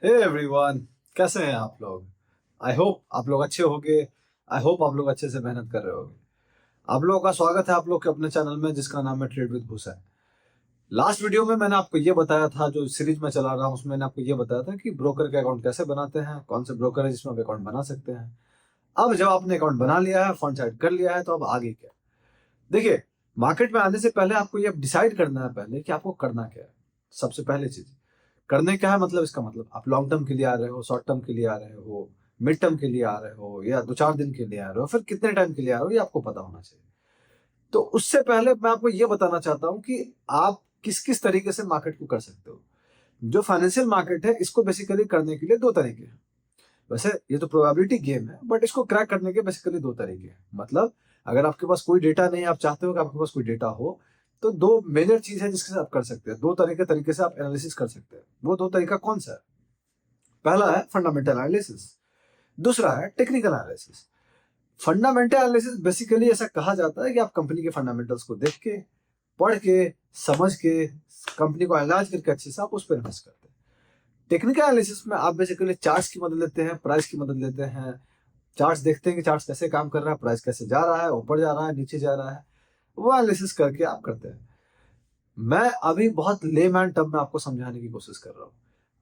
Hey everyone, कैसे हैं आप लोग। आई होप आप लोग अच्छे होंगे। आई होप आप लोग अच्छे से मेहनत कर रहे होंगे। आप लोगों का स्वागत है आप लोग के अपने चैनल में जिसका नाम है trade with Bhushan. Last video में मैंने आपको ये बताया था, जो सीरीज में चला रहा हूँ उसमें मैंने आपको ये बताया था कि ब्रोकर के अकाउंट कैसे बनाते हैं, कौन से ब्रोकर है जिसमें आप अकाउंट बना सकते हैं। अब जब आपने अकाउंट बना लिया है, फंड सेट कर लिया है, तो अब आगे क्या। देखिए, मार्केट में आने से पहले आपको ये डिसाइड करना है पहले कि आपको करना क्या है। सबसे पहले चीज करने क्या है, मतलब इसका मतलब आप लॉन्ग टर्म के लिए आ रहे हो, शॉर्ट टर्म के लिए आ रहे हो, मिड टर्म के लिए आ रहे हो, या 2-4 दिन के लिए आ रहे हो, फिर कितने टाइम के लिए आ रहे हो, ये आपको पता होना चाहिए। तो उससे पहले मैं आपको ये बताना चाहता हूं कि आप किस किस तरीके से मार्केट को कर सकते हो। जो फाइनेंशियल मार्केट है, इसको बेसिकली करने के लिए दो तरीके हैं। वैसे ये तो प्रोबेबिलिटी गेम है, बट इसको क्रैक करने के बेसिकली दो तरीके हैं। मतलब अगर आपके पास कोई डेटा नहीं है, आप चाहते हो कि आपके पास कोई डेटा हो, तो दो मेजर चीज है जिसके साथ आप कर सकते हैं। दो तरीके से आप एनालिसिस कर सकते हैं। वो दो तरीका कौन सा है? पहला है फंडामेंटल एनालिसिस, दूसरा है technical analysis. Fundamental analysis basically ऐसा कहा जाता है कि आप कंपनी के फंडामेंटल्स को देख के, पढ़ के, समझ के, कंपनी को एनालाइज करके अच्छे से आप उस पर इन्वेस्ट करते हैं। टेक्निकल एनालिसिस में आप बेसिकली चार्ट्स की मदद लेते हैं, प्राइस की मदद लेते हैं। चार्ट्स देखते हैं कि चार्ट्स कैसे काम कर रहा है, प्राइस कैसे जा रहा है, ऊपर जा रहा है, नीचे जा रहा है। वो एनालिसिस करके आप करते हैं। मैं अभी बहुत लेमैन टर्म में आपको समझाने की कोशिश कर रहा हूँ।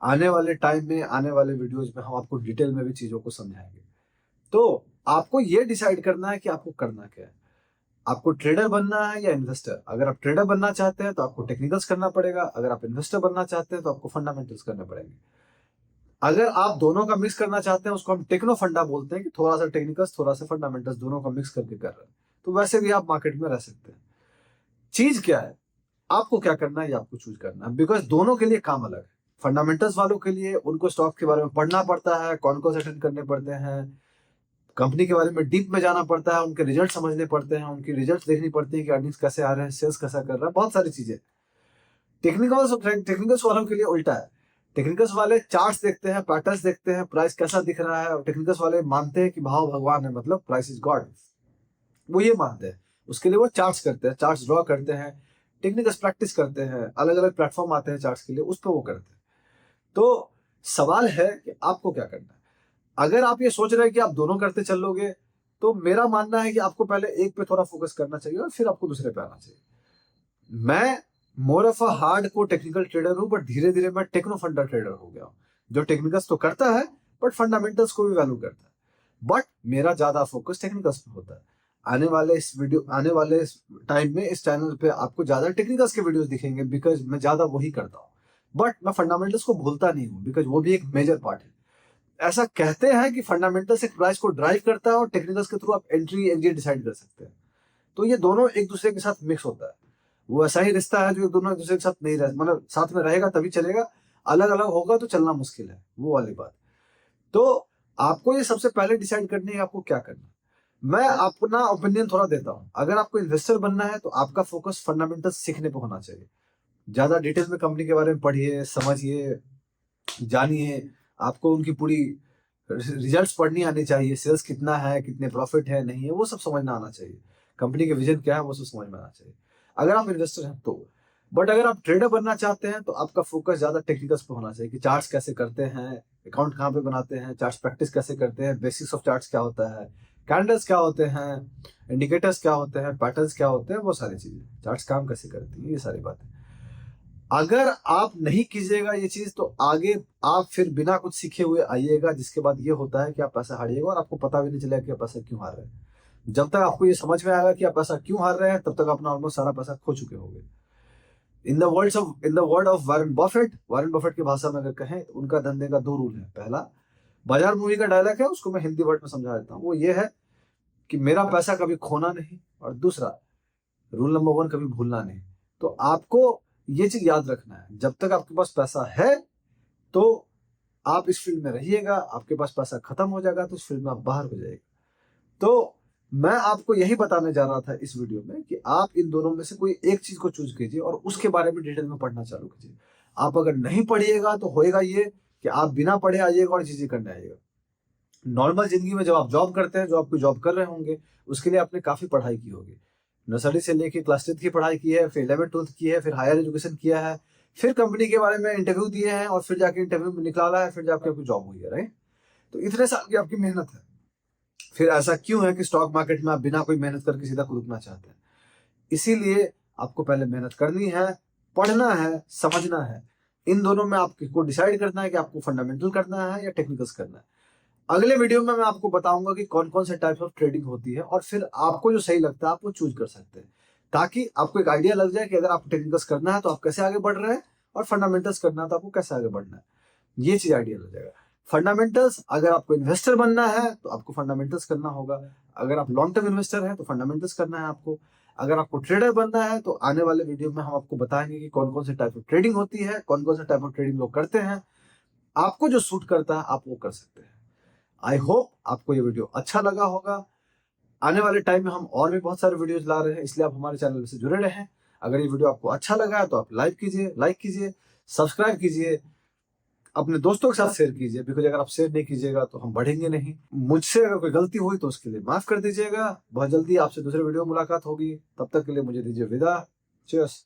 आने वाले टाइम में, आने वाले वीडियोज में हम आपको डिटेल में भी चीजों को समझाएंगे। तो आपको ये डिसाइड करना है कि आपको करना क्या है। आपको ट्रेडर बनना है या इन्वेस्टर। अगर आप ट्रेडर बनना चाहते हैं तो आपको टेक्निकल्स करना पड़ेगा। अगर आप इन्वेस्टर बनना चाहते हैं तो आपको फंडामेंटल्स करने पड़ेंगे। अगर आप दोनों का मिक्स करना चाहते हैं, उसको हम टेक्नो फंडा बोलते हैं, कि थोड़ा सा टेक्निकल्स थोड़ा सा फंडामेंटल्स दोनों का मिक्स करके कर रहे हैं, तो वैसे भी आप मार्केट में रह सकते हैं। चीज क्या है, आपको क्या करना है, ये आपको चूज करना है, बिकॉज दोनों के लिए काम अलग है। फंडामेंटल्स वालों के लिए उनको स्टॉक के बारे में पढ़ना पड़ता है, कौन कौन से अटेंड करने पड़ते हैं, कंपनी के बारे में डीप में जाना पड़ता है, उनके रिजल्ट समझने पड़ते हैं, उनकी रिजल्ट देखनी पड़ती है कि अर्निंग्स कैसे आ रहे हैं, सेल्स कैसा कर रहा है, बहुत सारी चीजें। टेक्निकल्स वालों के लिए उल्टा है। टेक्निकल्स वाले चार्ट्स देखते हैं, पैटर्न्स देखते हैं, प्राइस कैसा दिख रहा है, और टेक्निकल्स वाले मानते हैं कि भाव भगवान है, मतलब प्राइस इज गॉड। वो ये मानते हैं। उसके लिए वो चार्ट्स करते हैं, चार्ट्स ड्रॉ करते हैं, टेक्निकल्स प्रैक्टिस करते हैं, अलग अलग प्लेटफॉर्म आते हैं चार्ट्स के लिए, उस पर वो करते हैं। तो सवाल है कि आपको क्या करना है। अगर आप ये सोच रहे हैं कि आप दोनों करते चलोगे, तो मेरा मानना है कि आपको पहले एक पे थोड़ा फोकस करना चाहिए और फिर आपको दूसरे पे आना चाहिए। मैं मोर ऑफ अ हार्ड को टेक्निकल ट्रेडर हूं, बट धीरे धीरे मैं टेक्नो फंडा ट्रेडर हो गया हूं, जो टेक्निकल्स तो करता है बट फंडामेंटल्स को भी वैल्यू करता है। बट मेरा ज्यादा फोकस टेक्निकल्स पे होता है। आने वाले इस टाइम में इस चैनल पे आपको ज्यादा टेक्निकल्स के वीडियोस दिखेंगे, बिकॉज मैं ज्यादा वही करता हूँ। बट मैं फंडामेंटल्स को भूलता नहीं हूँ, बिकॉज वो भी एक मेजर पार्ट है। ऐसा कहते हैं कि फंडामेंटल्स एक प्राइस को ड्राइव करता है और टेक्निकल्स के थ्रू आप एंट्री एग्जिट डिसाइड कर सकते हैं। तो ये दोनों एक दूसरे के साथ मिक्स होता है। वो ऐसा ही रिश्ता है जो दोनों एक दूसरे के साथ नहीं रह, मतलब साथ में रहेगा तभी चलेगा, अलग अलग होगा तो चलना मुश्किल है, वो वाली बात। तो आपको ये सबसे पहले डिसाइड करनी है आपको क्या करना है। मैं अपना ओपिनियन थोड़ा देता हूँ। अगर आपको इन्वेस्टर बनना है तो आपका फोकस फंडामेंटल सीखने पे होना चाहिए। ज्यादा डिटेल में कंपनी के बारे में पढ़िए, समझिए, जानिए। आपको उनकी पूरी रिजल्ट्स पढ़नी आनी चाहिए, सेल्स कितना है, कितने प्रॉफिट है, नहीं है, वो सब समझना आना चाहिए। कंपनी के विजन क्या है, वो सब समझ में आना चाहिए, अगर आप इन्वेस्टर हैं तो। बट अगर आप ट्रेडर बनना चाहते हैं तो आपका फोकस ज्यादा टेक्निकल्स पे होना चाहिए, कि चार्ट्स कैसे करते हैं, अकाउंट कहाँ पे बनाते हैं, चार्ट्स प्रैक्टिस कैसे करते हैं, बेसिक्स ऑफ चार्ट्स क्या होता है, कैंडल्स क्या होते हैं, इंडिकेटर्स क्या होते हैं, पैटर्न्स क्या होते हैं, वो सारी चीजें, चार्ट्स काम कैसे करती है, ये सारी बातें। अगर आप नहीं कीजिएगा ये चीज, तो आगे आप फिर बिना कुछ सीखे हुए आइएगा, जिसके बाद ये होता है कि आप पैसा हारिएगा और आपको पता भी नहीं चलेगा कि आप पैसा क्यों हार रहे हैं। जब तक आपको ये समझ में आएगा कि आप पैसा क्यों हार रहे हैं, तब तक अपना ऑलमोस्ट सारा पैसा खो चुके होंगे। In the word of Warren Buffett की भाषा में अगर कहें तो उनका धंधे का दो रूल है। पहला, बाजार मूवी का डायलॉग है, उसको मैं हिंदी वर्ड में समझा देता हूँ। वो ये है कि मेरा पैसा कभी खोना नहीं, और दूसरा, रूल नंबर 1, कभी भूलना नहीं। तो आपको ये चीज याद रखना है, जब तक आपके पास पैसा है तो आप इस फील्ड में रहिएगा, आपके पास पैसा खत्म हो जाएगा तो इस फील्ड में आप बाहर हो जाएगा। तो मैं आपको यही बताने जा रहा था इस वीडियो में कि आप इन दोनों में से कोई एक चीज को चूज कीजिए और उसके बारे में डिटेल में पढ़ना चालू कीजिए। आप अगर नहीं पढ़िएगा तो होएगा ये कि आप बिना पढ़े आइएगा और चीजें करने आइएगा। नॉर्मल जिंदगी में जब आप जॉब करते हैं, जो आप कोई जॉब कर रहे होंगे, उसके लिए आपने काफी पढ़ाई की होगी। नर्सरी से लेके क्लास 10th की पढ़ाई की है, फिर 11th 12th की है, फिर हायर एजुकेशन किया है, फिर कंपनी के बारे में इंटरव्यू दिए हैं और फिर जाके इंटरव्यू में निकाला है, फिर जाके आपकी जॉब हुई है, राइट? तो इतने साल की आपकी मेहनत है, फिर ऐसा क्यों है कि स्टॉक मार्केट में आप बिना कोई मेहनत करके सीधा कूदना चाहते हैं? इसीलिए आपको पहले मेहनत करनी है, पढ़ना है, समझना है। इन दोनों में आपको डिसाइड करना है कि आपको फंडामेंटल करना है या टेक्निकल्स करना है। अगले वीडियो में मैं आपको बताऊंगा कि कौन कौन से टाइप्स ऑफ ट्रेडिंग होती है और फिर आपको जो सही लगता है आप वो चूज कर सकते हैं, ताकि आपको एक आइडिया लग जाए कि अगर आपको टेक्निकल्स करना है तो आप कैसे आगे बढ़ रहे हैं और फंडामेंटल्स करना है तो आपको कैसे आगे बढ़ना है। ये चीज आइडिया लग जाएगा। फंडामेंटल्स, अगर आपको इन्वेस्टर बनना है तो आपको फंडामेंटल्स करना होगा। अगर आप लॉन्ग टर्म इन्वेस्टर हैं तो फंडामेंटल्स करना है आपको। अगर आपको ट्रेडर बनना है तो आने वाले वीडियो में हम आपको बताएंगे कि कौन कौन से टाइप ऑफ ट्रेडिंग होती है, कौन कौन से टाइप ऑफ ट्रेडिंग लोग करते हैं। आपको जो सूट करता है आप वो कर सकते हैं। आई होप आपको ये वीडियो अच्छा लगा होगा। आने वाले टाइम में हम और भी बहुत सारे वीडियोज ला रहे हैं, इसलिए आप हमारे चैनल से जुड़े रहें। अगर ये वीडियो आपको अच्छा लगा है तो आप लाइक कीजिए, सब्सक्राइब कीजिए, अपने दोस्तों के साथ शेयर कीजिए, बिकॉज अगर आप शेयर नहीं कीजिएगा तो हम बढ़ेंगे नहीं। मुझसे अगर कोई गलती हुई तो उसके लिए माफ कर दीजिएगा। बहुत जल्दी आपसे दूसरे वीडियो में मुलाकात होगी, तब तक के लिए मुझे दीजिए विदा। चीयर्स।